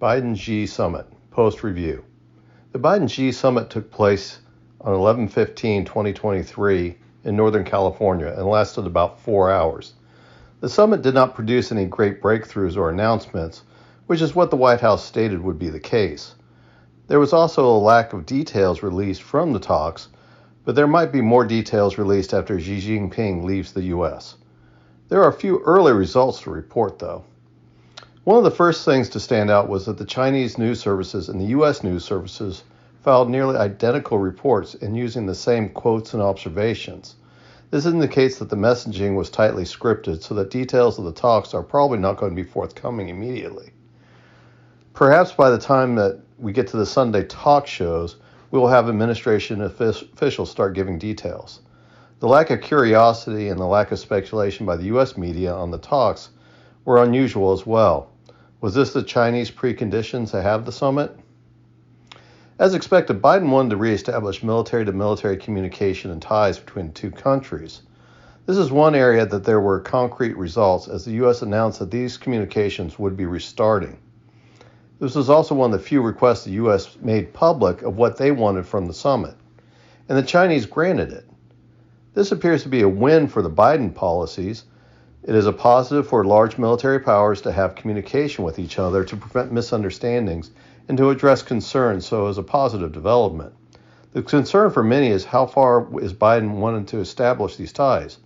Biden-Xi Summit, post-review. The Biden-Xi Summit took place on 11/15/2023 in Northern California and lasted about 4 hours. The summit did not produce any great breakthroughs or announcements, which is what the White House stated would be the case. There was also a lack of details released from the talks, but there might be more details released after Xi Jinping leaves the U.S. There are a few early results to report, though. One of the first things to stand out was that the Chinese news services and the U.S. news services filed nearly identical reports and using the same quotes and observations. This indicates that the messaging was tightly scripted, so that details of the talks are probably not going to be forthcoming immediately. Perhaps by the time that we get to the Sunday talk shows, we will have administration officials start giving details. The lack of curiosity and the lack of speculation by the U.S. media on the talks were unusual as well. Was this the Chinese preconditions to have the summit? As expected, Biden wanted to reestablish military-to-military communication and ties between the two countries. This is one area that there were concrete results, as the U.S. announced that these communications would be restarting. This was also one of the few requests the U.S. made public of what they wanted from the summit, and the Chinese granted it. This appears to be a win for the Biden policies. It is a positive for large military powers to have communication with each other to prevent misunderstandings and to address concerns, so as a positive development. The concern for many is how far is Biden wanting to establish these ties.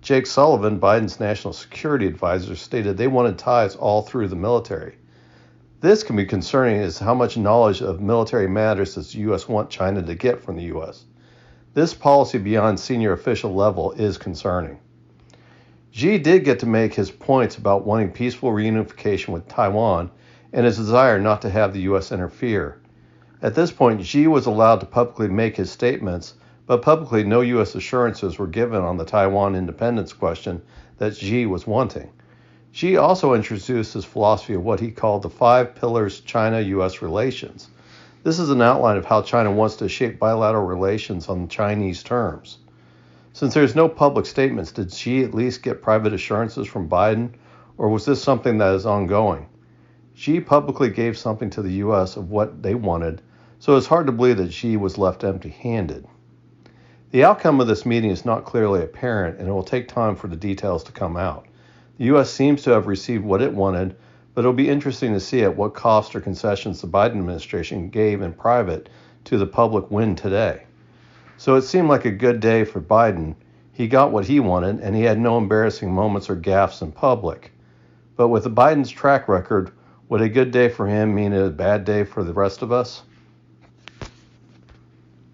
Jake Sullivan, Biden's national security advisor, stated they wanted ties all through the military. This can be concerning as how much knowledge of military matters does the U.S. want China to get from the U.S. This policy beyond senior official level is concerning. Xi did get to make his points about wanting peaceful reunification with Taiwan and his desire not to have the U.S. interfere. At this point, Xi was allowed to publicly make his statements, but publicly no U.S. assurances were given on the Taiwan independence question that Xi was wanting. Xi also introduced his philosophy of what he called the 5 pillars China-U.S. relations. This is an outline of how China wants to shape bilateral relations on Chinese terms. Since there's no public statements, did Xi at least get private assurances from Biden, or was this something that is ongoing? Xi publicly gave something to the U.S. of what they wanted, so it's hard to believe that Xi was left empty-handed. The outcome of this meeting is not clearly apparent, and it will take time for the details to come out. The U.S. seems to have received what it wanted, but it'll be interesting to see at what cost or concessions the Biden administration gave in private to the public win today. So it seemed like a good day for Biden. He got what he wanted, and he had no embarrassing moments or gaffes in public. But with Biden's track record, would a good day for him mean a bad day for the rest of us?